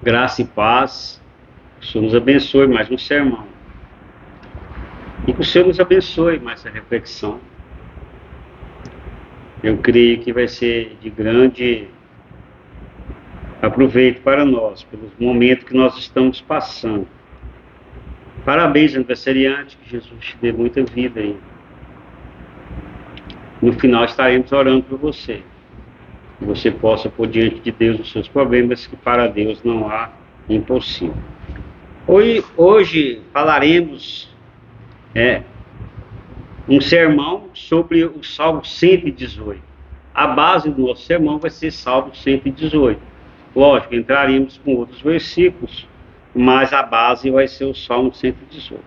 Graça e paz. Que o Senhor nos abençoe mais um sermão. E que o Senhor nos abençoe mais essa reflexão. Eu creio que vai ser de grande aproveito para nós, pelos momentos que nós estamos passando. Parabéns, aniversariante, que Jesus te dê muita vida aí. No final estaremos orando por você. Que você possa pôr diante de Deus os seus problemas, que para Deus não há impossível. Hoje falaremos um sermão sobre o Salmo 118. A base do nosso sermão vai ser Salmo 118. Lógico, entraremos com outros versículos, mas a base vai ser o Salmo 118.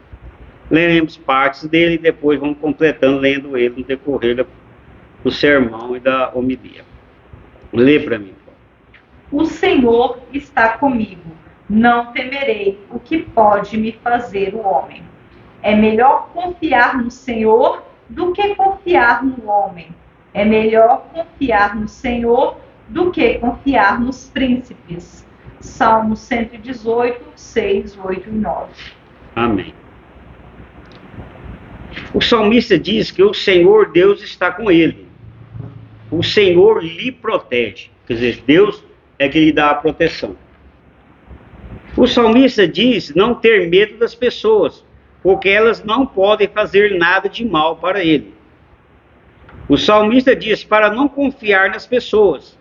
Leremos partes dele e depois vamos completando lendo ele no decorrer do sermão e da homilia. Lê para mim. O Senhor está comigo, não temerei o que pode me fazer o homem. É melhor confiar no Senhor do que confiar no homem. É melhor confiar no Senhor do que confiar nos príncipes. Salmo 118, 6, 8 e 9. Amém. O salmista diz que o Senhor Deus está com ele. O Senhor lhe protege. Quer dizer, Deus é que lhe dá a proteção. O salmista diz não ter medo das pessoas, porque elas não podem fazer nada de mal para ele. O salmista diz para não confiar nas pessoas.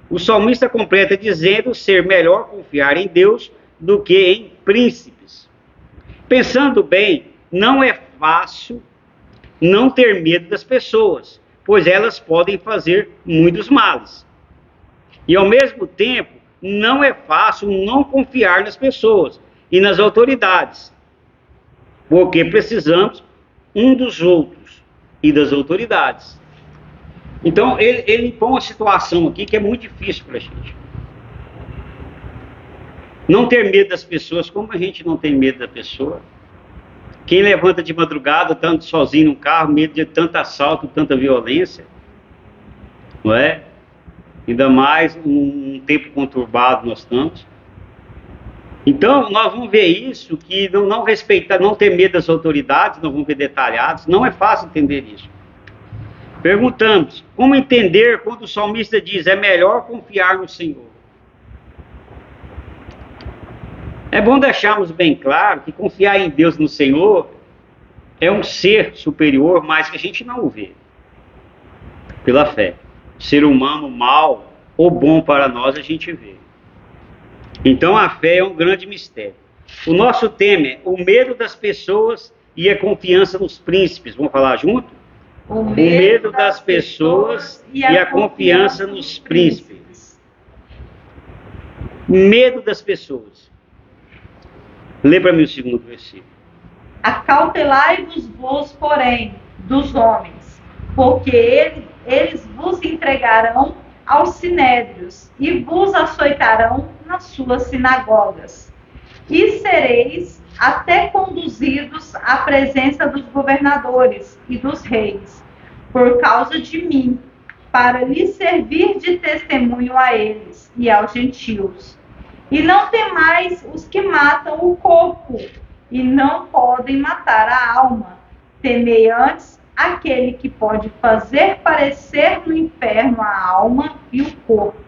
O salmista completa dizendo ser melhor confiar em Deus do que em príncipes. Pensando bem, não é fácil não ter medo das pessoas, pois elas podem fazer muitos males. E ao mesmo tempo, não é fácil não confiar nas pessoas e nas autoridades, porque precisamos um dos outros e das autoridades. Então, ele põe uma situação aqui que é muito difícil para a gente. Não ter medo das pessoas, como a gente não tem medo da pessoa? Quem levanta de madrugada, tanto sozinho no carro, medo de tanto assalto, tanta violência, não é? Ainda mais um tempo conturbado nós estamos. Então, nós vamos ver isso, que não respeitar, não ter medo das autoridades, nós vamos ver detalhados, não é fácil entender isso. Perguntamos, como entender quando o salmista diz, é melhor confiar no Senhor? É bom deixarmos bem claro que confiar em Deus, no Senhor, é um ser superior, mas que a gente não o vê pela fé. Ser humano mal ou bom para nós a gente vê. Então a fé é um grande mistério. O nosso tema é o medo das pessoas e a confiança nos príncipes. Vamos falar junto? O medo das pessoas e a confiança nos príncipes. Medo das pessoas. Lê para mim o segundo versículo. Acautelai-vos, porém, dos homens, porque eles vos entregarão aos sinédrios e vos açoitarão nas suas sinagogas. E sereis até conduzidos à presença dos governadores e dos reis, por causa de mim, para lhes servir de testemunho a eles e aos gentios. E não temais os que matam o corpo, e não podem matar a alma. Temei antes aquele que pode fazer parecer no inferno a alma e o corpo.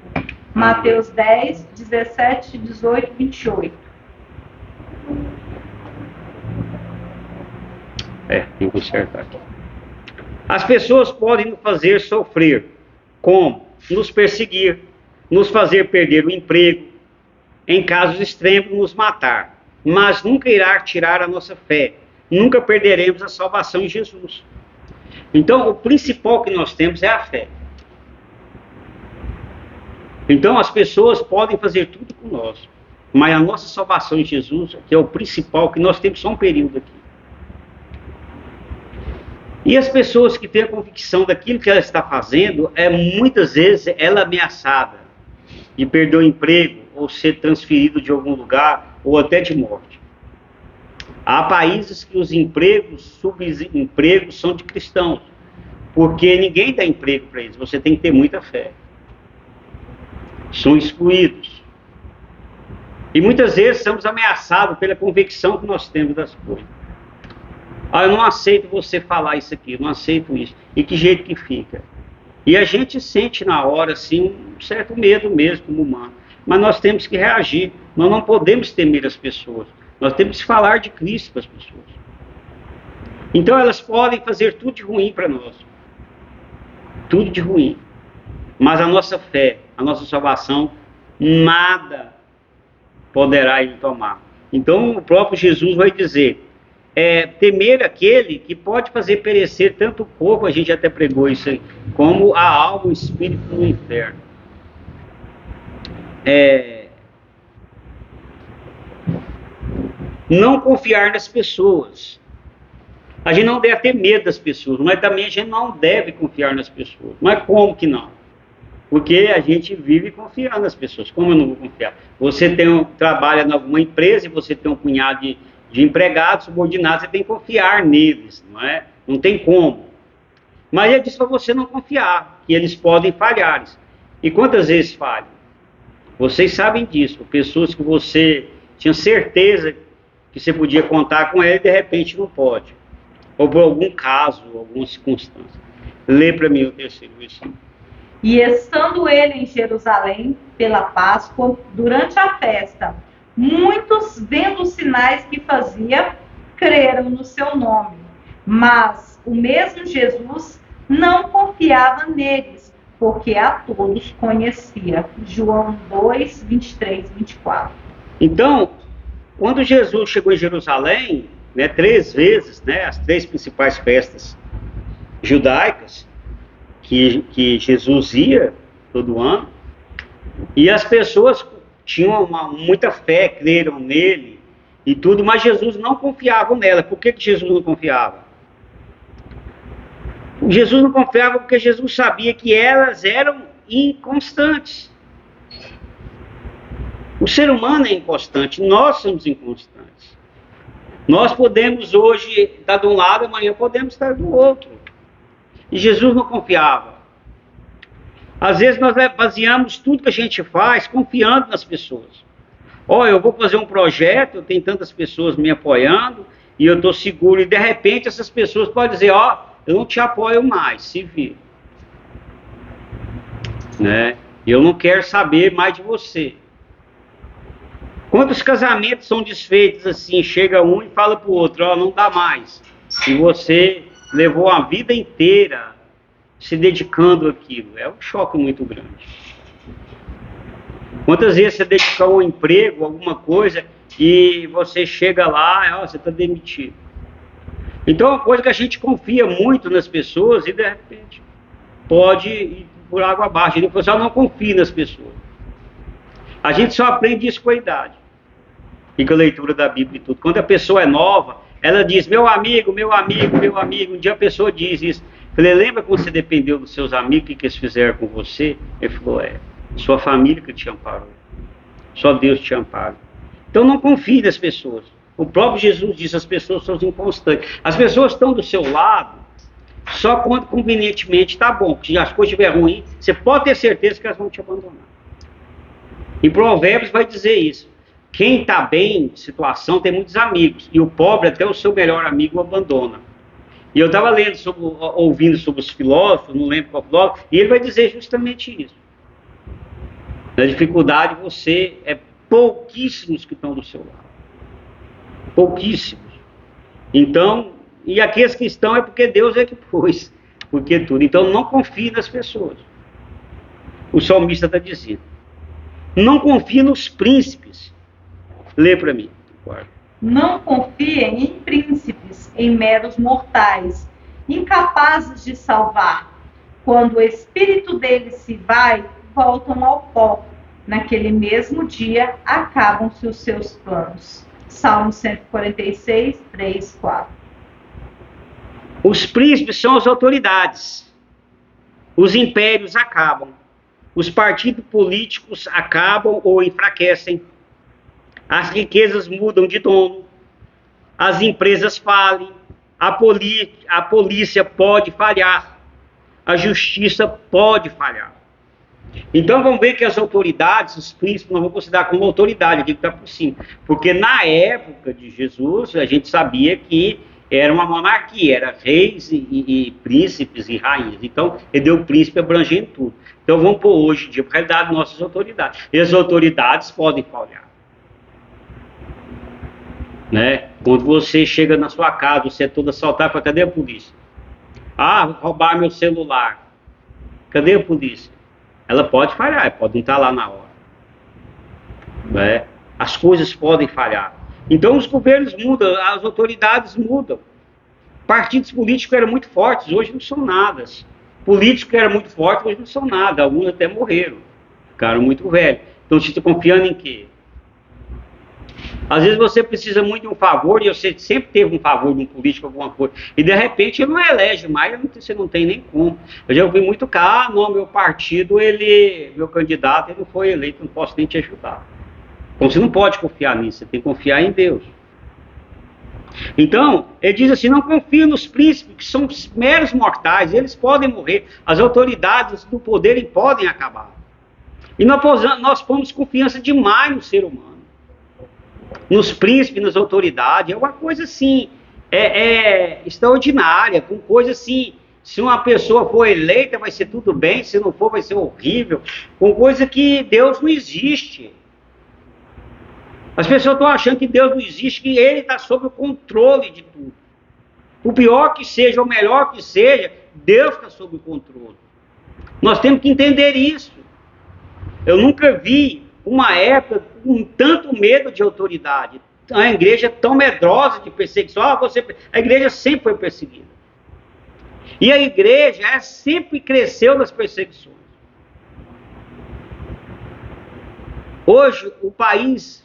Mateus 10, 17, 18 e 28. Tem que consertar aqui. As pessoas podem nos fazer sofrer, como nos perseguir, nos fazer perder o emprego, em casos extremos nos matar, mas nunca irá tirar a nossa fé, nunca perderemos a salvação em Jesus. Então o principal que nós temos é a fé. Então as pessoas podem fazer tudo com nós, mas a nossa salvação em Jesus, que é o principal, que nós temos só um período aqui. E as pessoas que têm a convicção daquilo que ela está fazendo, muitas vezes ela é ameaçada de perder o emprego, ou ser transferido de algum lugar, ou até de morte. Há países que os empregos, subempregos, são de cristãos, porque ninguém dá emprego para eles, você tem que ter muita fé. são excluídos. E muitas vezes somos ameaçados pela convicção que nós temos das coisas. Ah, eu não aceito você falar isso aqui, eu não aceito isso. E que jeito que fica? E a gente sente na hora, assim, um certo medo mesmo como humano. Mas nós temos que reagir. Nós não podemos temer as pessoas. Nós temos que falar de Cristo para as pessoas. Então elas podem fazer tudo de ruim para nós. Tudo de ruim. Mas a nossa fé, a nossa salvação, nada poderá ele tomar. Então o próprio Jesus vai dizer, temer aquele que pode fazer perecer tanto o corpo, a gente até pregou isso aí, como a alma, o espírito no inferno. Não confiar nas pessoas. A gente não deve ter medo das pessoas, mas também a gente não deve confiar nas pessoas. Mas como que não? Porque a gente vive confiando nas pessoas. Como eu não vou confiar? Você trabalha em alguma empresa e você tem um punhado de empregados, subordinados, você tem que confiar neles, não é? Não tem como. Mas ele disse para você não confiar, que eles podem falhar. E quantas vezes falham? Vocês sabem disso. Pessoas que você tinha certeza que você podia contar com ele, de repente não pode. Ou por algum caso, alguma circunstância. Lê para mim o terceiro versículo. E estando ele em Jerusalém pela Páscoa, durante a festa, muitos, vendo os sinais que fazia, creram no seu nome. Mas o mesmo Jesus não confiava neles, porque a todos conhecia. João 2, 23 e 24. Então, quando Jesus chegou em Jerusalém, 3 vezes, as 3 principais festas judaicas, que Jesus ia todo ano, e as pessoas tinham muita fé, creram nele e tudo, mas Jesus não confiava nela. Por que Jesus não confiava? Jesus não confiava porque Jesus sabia que elas eram inconstantes. O ser humano é inconstante, nós somos inconstantes. Nós podemos hoje estar de um lado, amanhã podemos estar do outro. E Jesus não confiava. Às vezes nós baseamos tudo que a gente faz confiando nas pessoas. Eu vou fazer um projeto, eu tenho tantas pessoas me apoiando, e eu estou seguro, e de repente essas pessoas podem dizer, eu não te apoio mais, se vira. Eu não quero saber mais de você. Quantos casamentos são desfeitos assim, chega um e fala para o outro, não dá mais. E você levou a vida inteira se dedicando àquilo. É um choque muito grande. Quantas vezes você dedicou um emprego, alguma coisa, e você chega lá, você está demitido. Então é uma coisa que a gente confia muito nas pessoas e de repente pode ir por água abaixo. E depois não confia nas pessoas. A gente só aprende isso com a idade. E com a leitura da Bíblia e tudo. Quando a pessoa é nova, ela diz, meu amigo, meu amigo, meu amigo. Um dia a pessoa diz isso. Eu falei, lembra quando você dependeu dos seus amigos, o que eles fizeram com você? Ele falou, sua família que te amparou. Só Deus te ampara. Então não confie nas pessoas. O próprio Jesus disse, as pessoas são inconstantes. As pessoas estão do seu lado só quando convenientemente está bom. Se as coisas estiverem ruins, você pode ter certeza que elas vão te abandonar. Em Provérbios vai dizer isso. Quem está bem em situação tem muitos amigos. E o pobre, até o seu melhor amigo, o abandona. E eu estava ouvindo sobre os filósofos, não lembro qual filósofo, e ele vai dizer justamente isso. Na dificuldade, pouquíssimos que estão do seu lado. Pouquíssimos. Então, e aqueles que estão é porque Deus é que pôs. Porque tudo. Então, não confie nas pessoas. O salmista está dizendo. Não confie nos príncipes. Lê para mim. Não confiem em príncipes, em meros mortais, incapazes de salvar. Quando o espírito deles se vai, voltam ao pó. Naquele mesmo dia, acabam-se os seus planos. Salmo 146, 3, 4. Os príncipes são as autoridades. Os impérios acabam. Os partidos políticos acabam ou enfraquecem. As riquezas mudam de dono. As empresas falem. A polícia pode falhar. A justiça pode falhar. Então vamos ver que as autoridades, os príncipes, nós vamos considerar como autoridade, aqui que está por cima. Porque na época de Jesus, a gente sabia que era uma monarquia, era reis e príncipes e rainhas. Então, ele deu o príncipe abrangendo tudo. Então vamos pôr hoje em dia, para a realidade, nossas autoridades. E as autoridades podem falhar. Né? Quando você chega na sua casa, você é todo assaltado, fala, cadê a polícia? Ah, roubar meu celular. Cadê a polícia? Ela pode falhar, pode não estar lá na hora. Né? As coisas podem falhar. Então os governos mudam, as autoridades mudam. Partidos políticos eram muito fortes, hoje não são nada. Políticos eram muito fortes, hoje não são nada. Alguns até morreram, ficaram muito velhos. Então você está confiando em quê? Às vezes você precisa muito de um favor, e você sempre teve um favor de um político, alguma coisa, e de repente ele não elege mais, você não tem nem como. Eu já ouvi muito cá, não, meu partido, meu candidato, ele não foi eleito, não posso nem te ajudar. Então você não pode confiar nisso, você tem que confiar em Deus. Então, ele diz assim, não confie nos príncipes, que são meros mortais, eles podem morrer, as autoridades do poder podem acabar. E nós pomos confiança demais no ser humano. Nos príncipes, nas autoridades, é uma coisa assim, extraordinária, com coisa assim, se uma pessoa for eleita vai ser tudo bem, se não for vai ser horrível, com coisa que Deus não existe. As pessoas estão achando que Deus não existe, que Ele está sob o controle de tudo. O pior que seja, o melhor que seja, Deus está sob o controle. Nós temos que entender isso. Eu nunca vi uma época com tanto medo de autoridade. A igreja é tão medrosa de perseguição. A igreja sempre foi perseguida. E a igreja sempre cresceu nas perseguições. Hoje, o país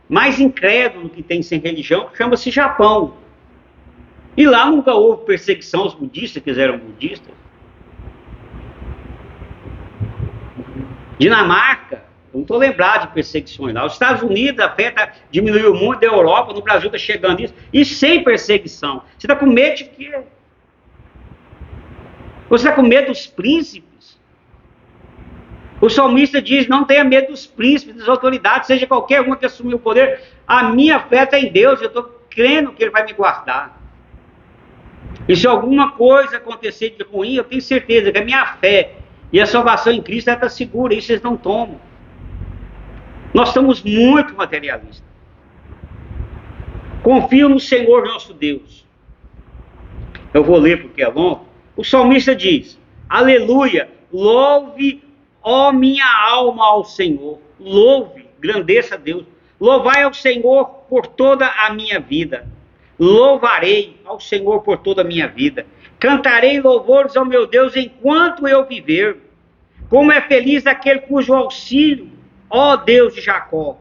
mais incrédulo que tem sem religião chama-se Japão. E lá nunca houve perseguição aos budistas, que eram budistas. Dinamarca, eu não estou lembrado de perseguições lá. Os Estados Unidos, a fé diminuiu muito, da Europa, no Brasil está chegando isso, e sem perseguição. Você está com medo de quê? Você está com medo dos príncipes? O salmista diz, não tenha medo dos príncipes, das autoridades, seja qualquer uma que assumir o poder. A minha fé está em Deus, eu estou crendo que Ele vai me guardar. E se alguma coisa acontecer de ruim, eu tenho certeza que a minha fé e a salvação em Cristo está segura, isso vocês não tomam. Nós estamos muito materialistas. Confio no Senhor nosso Deus. Eu vou ler porque é longo. O salmista diz, aleluia, louve, ó minha alma, ao Senhor. Louve, engrandeça a Deus. Louvai ao Senhor por toda a minha vida. Louvarei ao Senhor por toda a minha vida. Cantarei louvores ao meu Deus enquanto eu viver. Como é feliz aquele cujo auxílio, ó Deus de Jacó.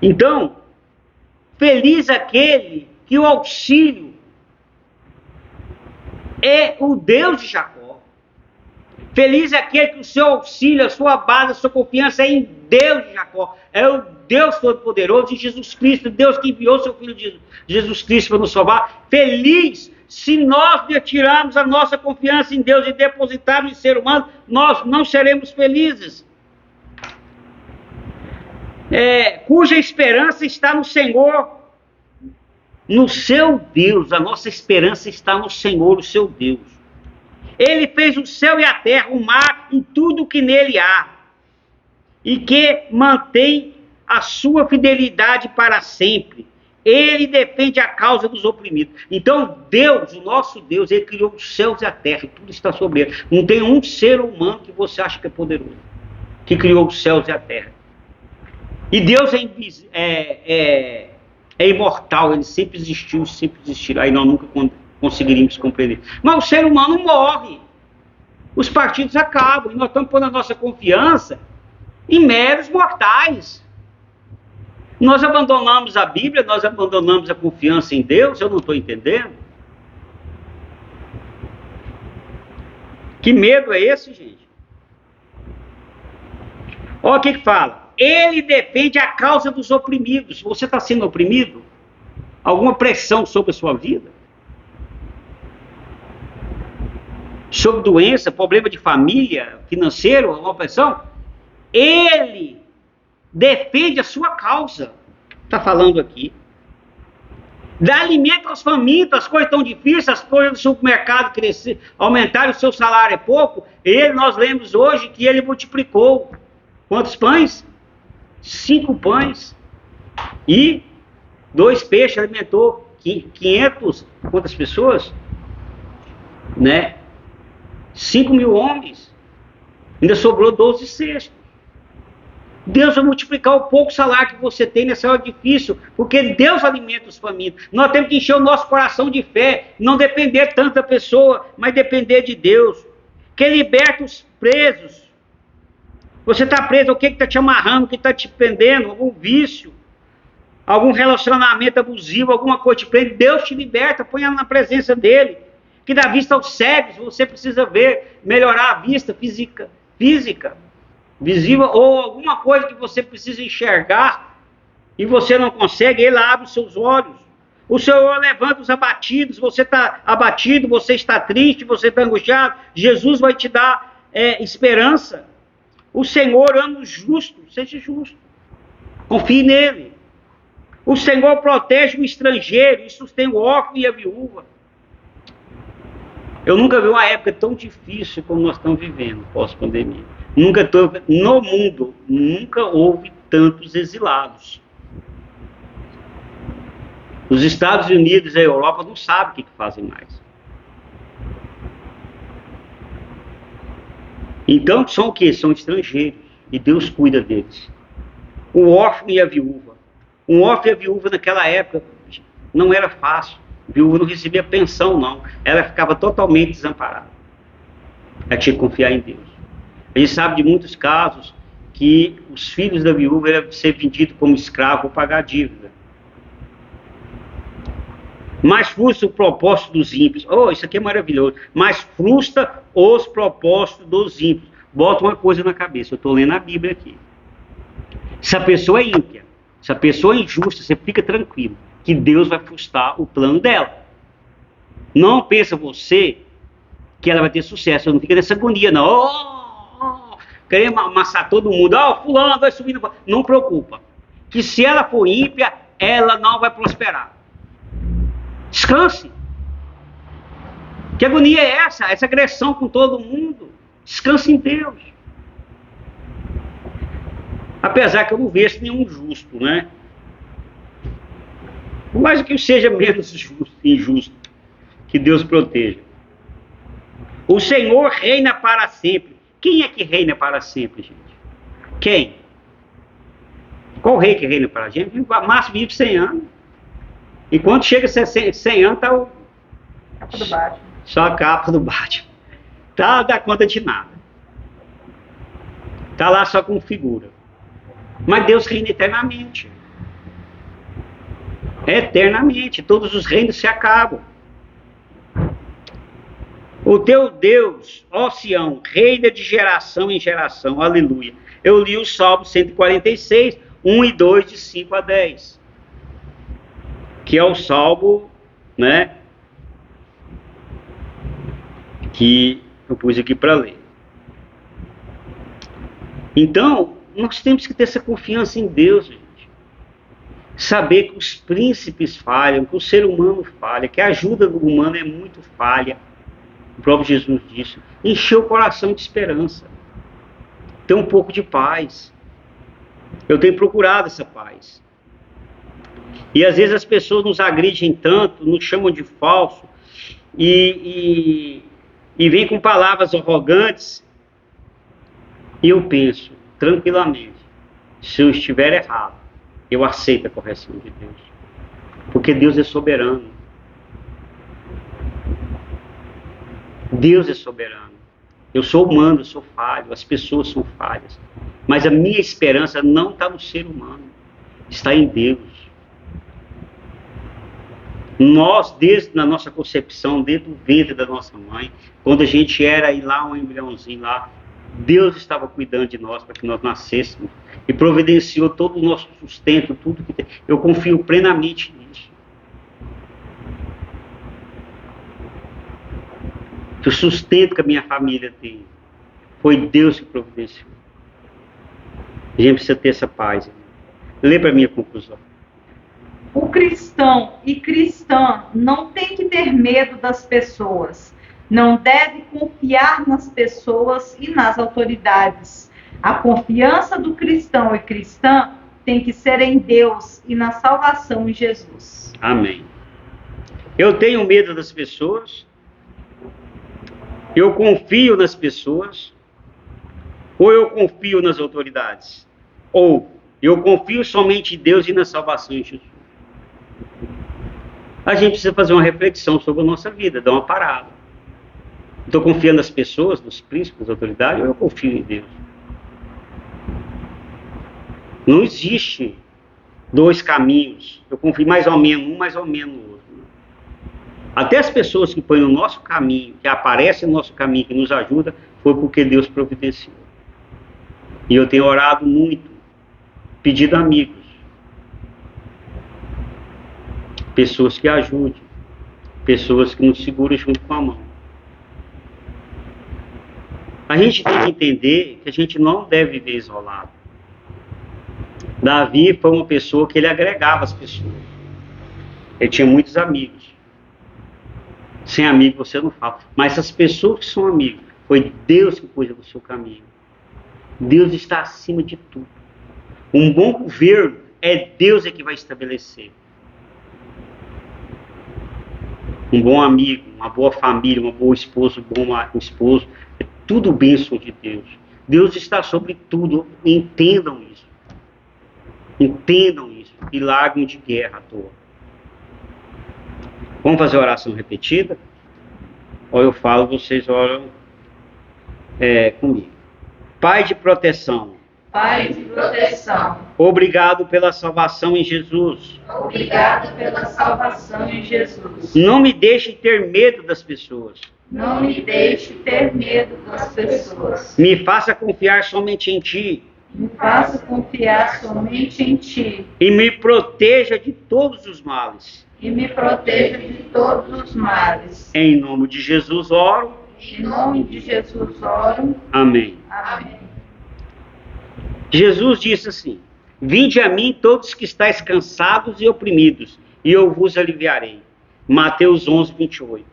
Então, feliz aquele que o auxílio é o Deus de Jacó. Feliz aquele que o seu auxílio, a sua base, a sua confiança é em Deus de Jacó. É o Deus Todo-Poderoso, em Jesus Cristo, Deus que enviou seu Filho Jesus Cristo para nos salvar. Feliz se nós retirarmos a nossa confiança em Deus e depositarmos em ser humano, nós não seremos felizes. Cuja esperança está no Senhor, no seu Deus. A nossa esperança está no Senhor, o seu Deus. Ele fez o céu e a terra, o mar e tudo que nele há, e que mantém a sua fidelidade para sempre. Ele defende a causa dos oprimidos. Então Deus, o nosso Deus, Ele criou os céus e a terra, e tudo está sobre ele. Não tem um ser humano que você acha que é poderoso, que criou os céus e a terra. E Deus é imortal, Ele sempre existiu, sempre existirá, e nós nunca conseguiríamos compreender. Mas o ser humano morre, os partidos acabam, e nós estamos pondo a nossa confiança em meros mortais. Nós abandonamos a Bíblia, nós abandonamos a confiança em Deus, eu não estou entendendo. Que medo é esse, gente? Olha o que fala. Ele defende a causa dos oprimidos. Você está sendo oprimido? Alguma pressão sobre a sua vida? sobre doença, problema de família, financeiro, uma opressão, ele defende a sua causa. Está falando aqui. Dá alimento aos famintos, as coisas estão difíceis, as coisas do supermercado crescer, aumentaram, o seu salário é pouco. Nós lemos hoje que ele multiplicou. Quantos pães? 5 pães. E 2 peixes, alimentou 500, quantas pessoas? Né? 5.000 homens. Ainda sobrou 12 cestos. Deus vai multiplicar o pouco salário que você tem nessa hora difícil, porque Deus alimenta os famintos. Nós temos que encher o nosso coração de fé, não depender tanto da pessoa, mas depender de Deus, que liberta os presos. Você está preso, o que está te amarrando, o que está te prendendo? Algum vício, algum relacionamento abusivo, alguma coisa te prende, Deus te liberta, põe ela na presença dele, que dá vista aos cegos, você precisa ver, melhorar a vista física, visível, ou alguma coisa que você precisa enxergar e você não consegue, ele abre os seus olhos. O Senhor levanta os abatidos, você está abatido, você está triste, você está angustiado, Jesus vai te dar esperança. O Senhor ama o justo, seja justo, confie nele. O Senhor protege o estrangeiro e sustém o órfão e a viúva. Eu nunca vi uma época tão difícil como nós estamos vivendo pós-pandemia. No mundo, nunca houve tantos exilados. Os Estados Unidos e a Europa não sabem o que fazem mais. Então, são o quê? São estrangeiros. E Deus cuida deles. O órfão e a viúva. Um órfão e a viúva naquela época não era fácil. A viúva não recebia pensão, não. Ela ficava totalmente desamparada. Ela tinha que confiar em Deus. A gente sabe de muitos casos que os filhos da viúva eram ser vendidos como escravo ou pagar dívida. Mas frustra o propósito dos ímpios. Oh, isso aqui é maravilhoso. Mas frustra os propósitos dos ímpios. Bota uma coisa na cabeça. Eu estou lendo a Bíblia aqui. Se a pessoa é ímpia, se a pessoa é injusta, você fica tranquilo que Deus vai frustrar o plano dela. Não pensa você que ela vai ter sucesso. Não fica nessa agonia, não. Querer amassar todo mundo. Fulano vai subir. Não preocupa. Que se ela for ímpia, ela não vai prosperar. Descanse. Que agonia é essa? Essa agressão com todo mundo. Descanse em Deus. Apesar que eu não vejo nenhum justo, né? Por mais que eu seja menos justo, injusto, que Deus proteja. O Senhor reina para sempre. Quem é que reina para sempre, gente? Quem? Qual rei que reina para a gente? O máximo vive 100 anos. E quando chega a 100 anos, está o... Capa do Batman. Só a capa do Batman. Tá, dá conta de nada. Está lá só como figura. Mas Deus reina eternamente. Eternamente. Todos os reinos se acabam. O teu Deus, ó Sião, reina de geração em geração. Aleluia. Eu li o Salmo 146, 1 e 2, de 5 a 10. Que é o Salmo, né? Que eu pus aqui para ler. Então, nós temos que ter essa confiança em Deus, gente. Saber que os príncipes falham, que o ser humano falha, que a ajuda do humano é muito falha. O próprio Jesus disse. Encher o coração de esperança. Ter um pouco de paz. Eu tenho procurado essa paz. E às vezes as pessoas nos agridem tanto, nos chamam de falso, e vêm com palavras arrogantes. E eu penso, tranquilamente, se eu estiver errado, eu aceito a correção de Deus. Porque Deus é soberano. Deus é soberano. Eu sou humano, eu sou falho, as pessoas são falhas. Mas a minha esperança não está no ser humano, está em Deus. Nós, desde a nossa concepção, desde o ventre da nossa mãe, quando a gente era aí lá, um embriãozinho lá, Deus estava cuidando de nós para que nós nascêssemos e providenciou todo o nosso sustento, tudo que tem. Eu confio plenamente nisso. que o sustento que a minha família tem, foi Deus que providenciou. A gente precisa ter essa paz. Irmão. Lê para mim a conclusão. O cristão e cristã não tem que ter medo das pessoas. Não deve confiar nas pessoas e nas autoridades. A confiança do cristão e cristã tem que ser em Deus e na salvação em Jesus. Amém. Eu tenho medo das pessoas, eu confio nas pessoas, ou eu confio nas autoridades? Ou eu confio somente em Deus e na salvação em Jesus? A gente precisa fazer uma reflexão sobre a nossa vida, dar uma parada. Estou confiando nas pessoas, nos príncipes, nas autoridades, ou eu confio em Deus? Não existe dois caminhos. Eu confio mais ou menos um, mais ou menos no outro. Até as pessoas que põem no nosso caminho, que aparecem no nosso caminho, que nos ajudam, foi porque Deus providenciou. E eu tenho orado muito, pedido amigos, pessoas que ajudem, pessoas que nos seguram junto com a mão. A gente tem que entender que a gente não deve viver isolado. Davi foi uma pessoa que ele agregava as pessoas. Ele tinha muitos amigos. Sem amigo você não fala. Mas as pessoas que são amigos, foi Deus que pôs no seu caminho. Deus está acima de tudo. Um bom governo é Deus que vai estabelecer. Um bom amigo, uma boa família, uma boa esposa, um bom esposo, é tudo bênção de Deus. Deus está sobre tudo. Entendam isso. Entendam isso e larguem de guerra à toa. Vamos fazer a oração repetida? Ou eu falo, vocês oram comigo. Pai de proteção. Pai de proteção. Obrigado pela salvação em Jesus. Obrigado pela salvação em Jesus. Não me deixe ter medo das pessoas. Não me deixe ter medo das pessoas. Me faça confiar somente em Ti. Me faça confiar somente em Ti. E me proteja de todos os males. E me proteja de todos os males. Em nome de Jesus oro. Em nome de Jesus oro. Amém. Amém. Jesus disse assim: Vinde a mim todos que estáis cansados e oprimidos, e eu vos aliviarei. Mateus 11, 28.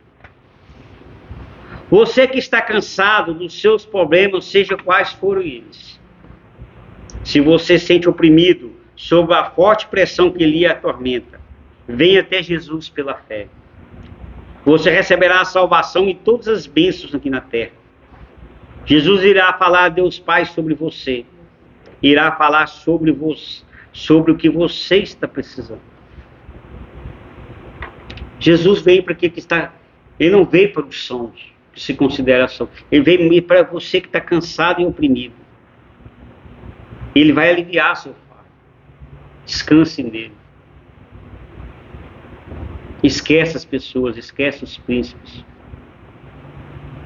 Você que está cansado dos seus problemas, seja quais forem eles. Se você se sente oprimido sob a forte pressão que lhe atormenta, venha até Jesus pela fé. Você receberá a salvação e todas as bênçãos aqui na terra. Jesus irá falar a Deus Pai sobre você. Irá falar sobre você, sobre o que você está precisando. Jesus veio para que está. Ele não veio para os sãos, que se considera são. Ele veio para você que está cansado e oprimido. Ele vai aliviar seu fardo. Descanse nele. Esquece as pessoas, esquece os príncipes.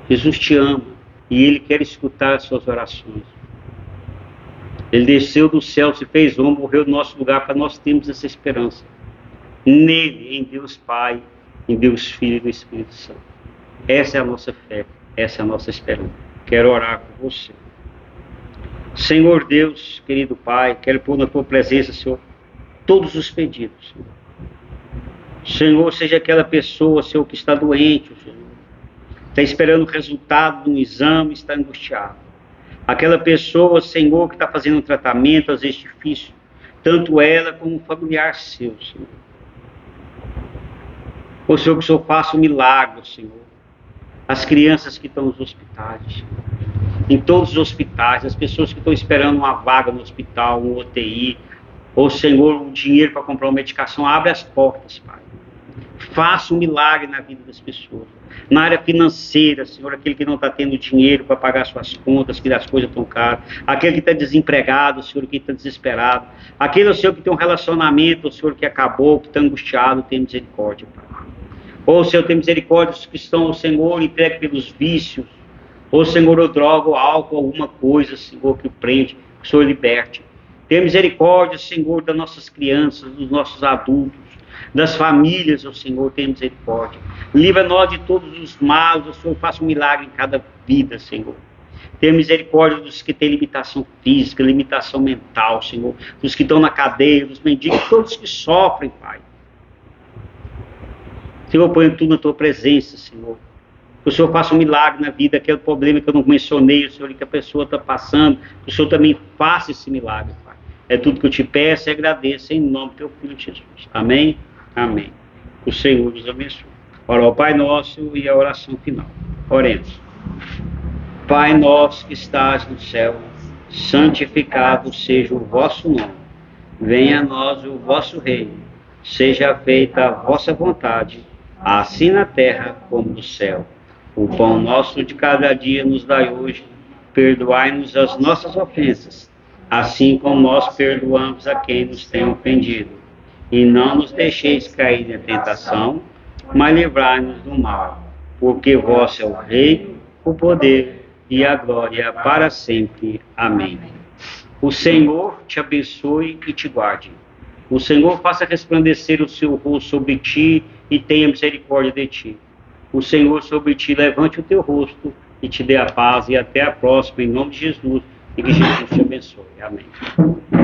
Jesus te ama e Ele quer escutar as suas orações. Ele desceu do céu, se fez homem, morreu no nosso lugar para nós termos essa esperança. Nele, em Deus Pai, em Deus Filho e no Espírito Santo. Essa é a nossa fé, essa é a nossa esperança. Quero orar com você. Senhor Deus, querido Pai, quero pôr na Tua presença, Senhor, todos os pedidos. Senhor, seja aquela pessoa, Senhor, que está doente, Senhor, está esperando o resultado de um exame, está angustiado. Aquela pessoa, Senhor, que está fazendo um tratamento, às vezes difícil, tanto ela como um familiar seu, Senhor. Ô Senhor, que o Senhor faça um milagre, Senhor. As crianças que estão nos hospitais, Senhor. Em todos os hospitais, as pessoas que estão esperando uma vaga no hospital, um UTI, ou Senhor, um dinheiro para comprar uma medicação, abre as portas, Pai. Faça um milagre na vida das pessoas. Na área financeira, Senhor, aquele que não está tendo dinheiro para pagar suas contas, que as coisas estão caras. Aquele que está desempregado, Senhor, que está desesperado. Aquele, Senhor, que tem um relacionamento, Senhor, que acabou, que está angustiado, tem misericórdia, Pai. Ou, Senhor, tem misericórdia dos que estão, Senhor, entregue pelos vícios. Ou, Senhor, ou droga, ou álcool, alguma coisa, Senhor, que prende, que o Senhor liberte. Tenha misericórdia, Senhor, das nossas crianças, dos nossos adultos. Das famílias, ó Senhor, tenha misericórdia. Livra nós de todos os males, ó Senhor, faça um milagre em cada vida, Senhor. Tenha misericórdia dos que têm limitação física, limitação mental, Senhor. Dos que estão na cadeia, dos mendigos, todos que sofrem, Pai. Senhor, eu ponho tudo na Tua presença, Senhor. Que o Senhor faça um milagre na vida, aquele problema que eu não mencionei, Senhor, que a pessoa está passando. Que o Senhor também faça esse milagre, Pai. É tudo que eu te peço e agradeço em nome do Teu Filho Jesus. Amém? Amém. O Senhor nos abençoe. Ora ao Pai Nosso e a oração final. Oremos. Pai nosso que estás no céu, santificado seja o vosso nome. Venha a nós o vosso reino. Seja feita a vossa vontade, assim na terra como no céu. O pão nosso de cada dia nos dai hoje. Perdoai-nos as nossas ofensas, assim como nós perdoamos a quem nos tem ofendido. E não nos deixeis cair na tentação, mas livrai-nos do mal. Porque vosso é o reino, o poder e a glória para sempre. Amém. O Senhor te abençoe e te guarde. O Senhor faça resplandecer o seu rosto sobre ti e tenha misericórdia de ti. O Senhor sobre ti levante o teu rosto e te dê a paz, e até a próxima, em nome de Jesus, e que Jesus te abençoe. Amém.